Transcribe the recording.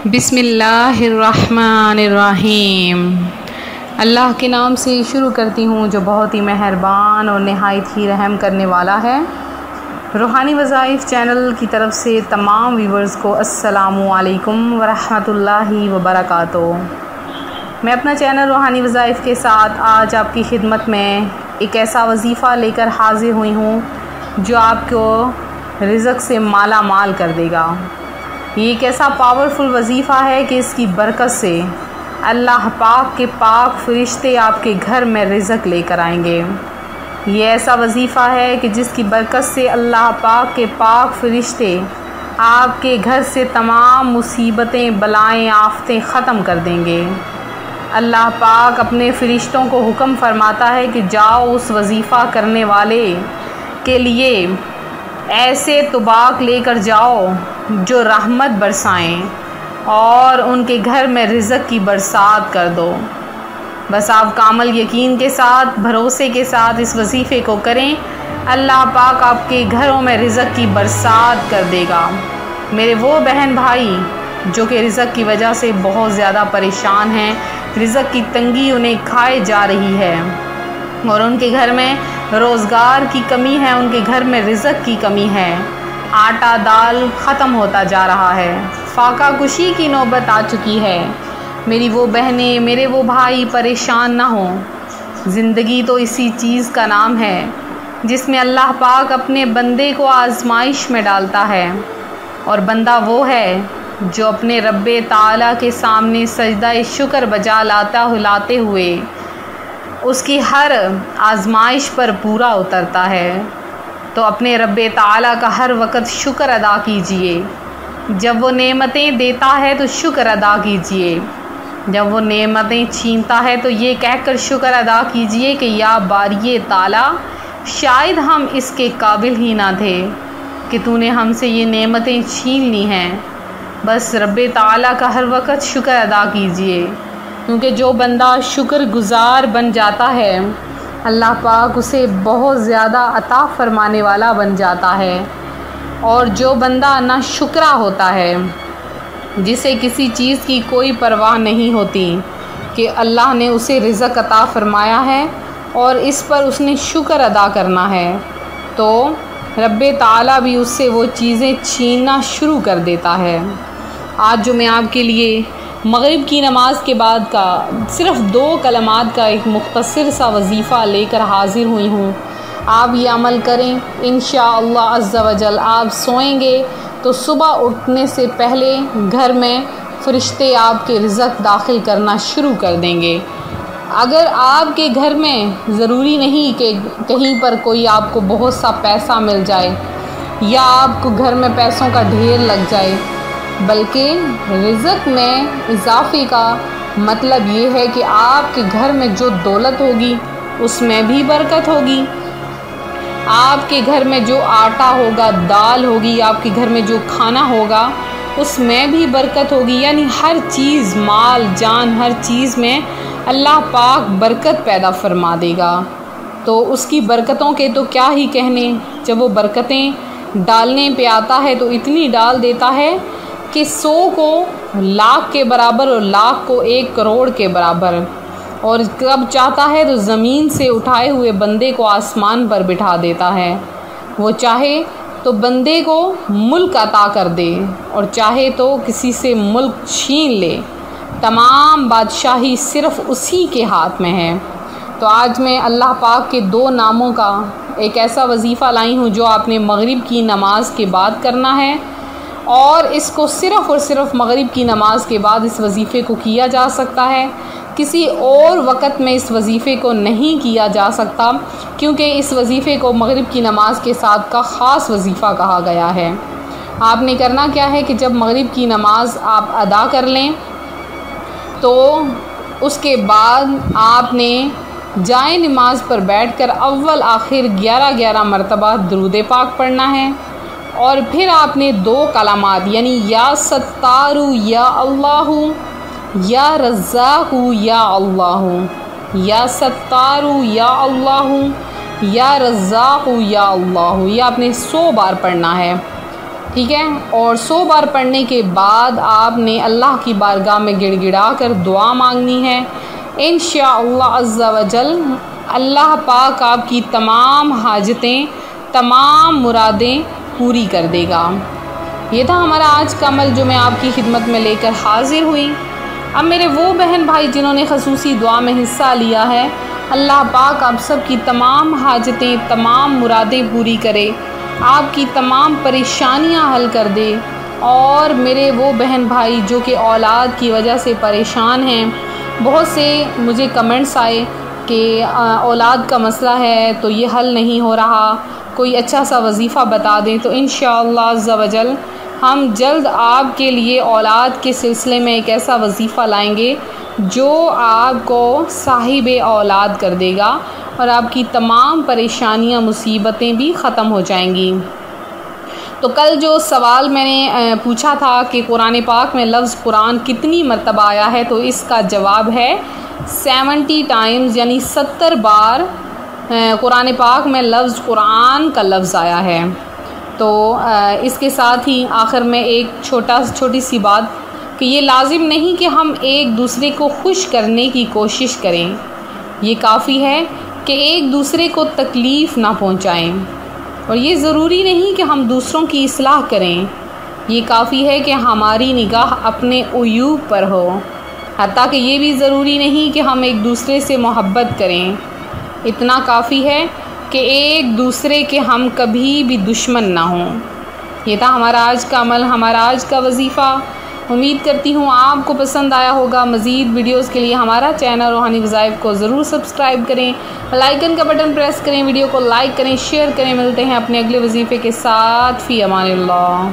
بسم اللہ الرحمن الرحیم۔ اللہ کے نام سے شروع کرتی ہوں جو بہت ہی مہربان اور نہایت ہی رحم کرنے والا ہے۔ روحانی وظائف چینل کی طرف سے تمام ویورز کو السلام علیکم ورحمۃ اللہ وبرکاتہ۔ میں اپنا چینل روحانی وظائف کے ساتھ آج آپ کی خدمت میں ایک ایسا وظیفہ لے کر حاضر ہوئی ہوں جو آپ کو رزق سے مالا مال کر دے گا۔ یہ ایک ایسا پاورفل وظیفہ ہے کہ اس کی برکت سے اللہ پاک کے پاک فرشتے آپ کے گھر میں رزق لے کر آئیں گے۔ یہ ایسا وظیفہ ہے کہ جس کی برکت سے اللہ پاک کے پاک فرشتے آپ کے گھر سے تمام مصیبتیں، بلائیں، آفتیں ختم کر دیں گے۔ اللہ پاک اپنے فرشتوں کو حکم فرماتا ہے کہ جاؤ اس وظیفہ کرنے والے کے لیے ایسے طباق لے کر جاؤ جو رحمت برسائیں اور ان کے گھر میں رزق کی برسات کر دو۔ بس آپ کامل یقین کے ساتھ، بھروسے کے ساتھ اس وظیفے کو کریں، اللہ پاک آپ کے گھروں میں رزق کی برسات کر دے گا۔ میرے وہ بہن بھائی جو کہ رزق کی وجہ سے بہت زیادہ پریشان ہیں، رزق کی تنگی انہیں کھائے جا رہی ہے اور ان کے گھر میں روزگار کی کمی ہے، ان کے گھر میں رزق کی کمی ہے، آٹا دال ختم ہوتا جا رہا ہے، فاقہ کشی کی نوبت آ چکی ہے۔ میری وہ بہنیں، میرے وہ بھائی پریشان نہ ہوں۔ زندگی تو اسی چیز کا نام ہے جس میں اللہ پاک اپنے بندے کو آزمائش میں ڈالتا ہے، اور بندہ وہ ہے جو اپنے رب تعالیٰ کے سامنے سجدہ شکر بجا لاتے ہوئے اس کی ہر آزمائش پر پورا اترتا ہے۔ تو اپنے رب تعالیٰ کا ہر وقت شکر ادا کیجئے۔ جب وہ نعمتیں دیتا ہے تو شکر ادا کیجئے، جب وہ نعمتیں چھینتا ہے تو یہ کہہ کر شکر ادا کیجئے کہ یا باری تعالیٰ، شاید ہم اس کے قابل ہی نہ تھے کہ تو نے ہم سے یہ نعمتیں چھین لی ہیں۔ بس رب تعالیٰ کا ہر وقت شکر ادا کیجئے، کیونکہ جو بندہ شکر گزار بن جاتا ہے اللہ پاک اسے بہت زیادہ عطا فرمانے والا بن جاتا ہے، اور جو بندہ نا شکرا ہوتا ہے، جسے کسی چیز کی کوئی پرواہ نہیں ہوتی کہ اللہ نے اسے رزق عطا فرمایا ہے اور اس پر اس نے شکر ادا کرنا ہے، تو رب تعالیٰ بھی اس سے وہ چیزیں چھیننا شروع کر دیتا ہے۔ آج جو میں آپ کے لیے مغرب کی نماز کے بعد کا صرف 2 کلمات کا ایک مختصر سا وظیفہ لے کر حاضر ہوئی ہوں، آپ یہ عمل کریں، انشاءاللہ عز و جل آپ سوئیں گے تو صبح اٹھنے سے پہلے گھر میں فرشتے آپ کے رزق داخل کرنا شروع کر دیں گے۔ اگر آپ کے گھر میں ضروری نہیں کہ کہیں پر کوئی آپ کو بہت سا پیسہ مل جائے یا آپ کو گھر میں پیسوں کا ڈھیر لگ جائے، بلکہ رزق میں اضافے کا مطلب یہ ہے کہ آپ کے گھر میں جو دولت ہوگی اس میں بھی برکت ہوگی، آپ کے گھر میں جو آٹا ہوگا، دال ہوگی، آپ کے گھر میں جو کھانا ہوگا اس میں بھی برکت ہوگی، یعنی ہر چیز، مال جان، ہر چیز میں اللہ پاک برکت پیدا فرما دے گا۔ تو اس کی برکتوں کے تو کیا ہی کہنے، جب وہ برکتیں ڈالنے پہ آتا ہے تو اتنی ڈال دیتا ہے کہ 100 کو لاکھ کے برابر اور لاکھ کو 1 کروڑ کے برابر، اور کب چاہتا ہے تو زمین سے اٹھائے ہوئے بندے کو آسمان پر بٹھا دیتا ہے۔ وہ چاہے تو بندے کو ملک عطا کر دے اور چاہے تو کسی سے ملک چھین لے، تمام بادشاہی صرف اسی کے ہاتھ میں ہے۔ تو آج میں اللہ پاک کے 2 ناموں کا ایک ایسا وظیفہ لائی ہوں جو آپ نے مغرب کی نماز کے بعد کرنا ہے، اور اس کو صرف اور صرف مغرب کی نماز کے بعد اس وظیفے کو کیا جا سکتا ہے، کسی اور وقت میں اس وظیفے کو نہیں کیا جا سکتا، کیونکہ اس وظیفے کو مغرب کی نماز کے ساتھ کا خاص وظیفہ کہا گیا ہے۔ آپ نے کرنا کیا ہے کہ جب مغرب کی نماز آپ ادا کر لیں تو اس کے بعد آپ نے جائے نماز پر بیٹھ کر اول آخر 11 مرتبہ درود پاک پڑھنا ہے، اور پھر آپ نے 2 کلمات یعنی یا ستار یا اللہ، یا رزاق یا اللہ، یا ستار یا اللہ، یا رزاق یا اللہ، یہ آپ نے 100 بار پڑھنا ہے۔ ٹھیک ہے، اور 100 بار پڑھنے کے بعد آپ نے اللہ کی بارگاہ میں گڑ گڑا کر دعا مانگنی ہے۔ انشاءاللہ عز و جل اللہ پاک آپ کی تمام حاجتیں، تمام مرادیں پوری کر دے گا۔ یہ تھا ہمارا آج کا عمل جو میں آپ کی خدمت میں لے کر حاضر ہوئی۔ اب میرے وہ بہن بھائی جنہوں نے خصوصی دعا میں حصہ لیا ہے، اللہ پاک آپ سب کی تمام حاجتیں، تمام مرادیں پوری کرے، آپ کی تمام پریشانیاں حل کر دے۔ اور میرے وہ بہن بھائی جو کہ اولاد کی وجہ سے پریشان ہیں، بہت سے مجھے کمنٹس آئے کہ اولاد کا مسئلہ ہے تو یہ حل نہیں ہو رہا، کوئی اچھا سا وظیفہ بتا دیں، تو انشاءاللہ عز و جل ہم جلد آپ کے لیے اولاد کے سلسلے میں ایک ایسا وظیفہ لائیں گے جو آپ کو صاحب اولاد کر دے گا اور آپ کی تمام پریشانیاں، مصیبتیں بھی ختم ہو جائیں گی۔ تو کل جو سوال میں نے پوچھا تھا کہ قرآن پاک میں لفظ قرآن کتنی مرتبہ آیا ہے، تو اس کا جواب ہے 70 ٹائمز، یعنی 70 بار قرآن پاک میں لفظ قرآن کا لفظ آیا ہے۔ تو اس کے ساتھ ہی آخر میں ایک چھوٹی سی بات کہ یہ لازم نہیں کہ ہم ایک دوسرے کو خوش کرنے کی کوشش کریں، یہ کافی ہے کہ ایک دوسرے کو تکلیف نہ پہنچائیں، اور یہ ضروری نہیں کہ ہم دوسروں کی اصلاح کریں، یہ کافی ہے کہ ہماری نگاہ اپنے عیوب پر ہو، حتیٰ کہ یہ بھی ضروری نہیں کہ ہم ایک دوسرے سے محبت کریں، اتنا کافی ہے کہ ایک دوسرے کے ہم کبھی بھی دشمن نہ ہوں۔ یہ تھا ہمارا آج کا عمل، ہمارا آج کا وظیفہ۔ امید کرتی ہوں آپ کو پسند آیا ہوگا۔ مزید ویڈیوز کے لیے ہمارا چینل روحانی وظائف کو ضرور سبسکرائب کریں، بیل آئیکن کا بٹن پریس کریں، ویڈیو کو لائک کریں، شیئر کریں۔ ملتے ہیں اپنے اگلے وظیفے کے ساتھ، فی امان اللہ۔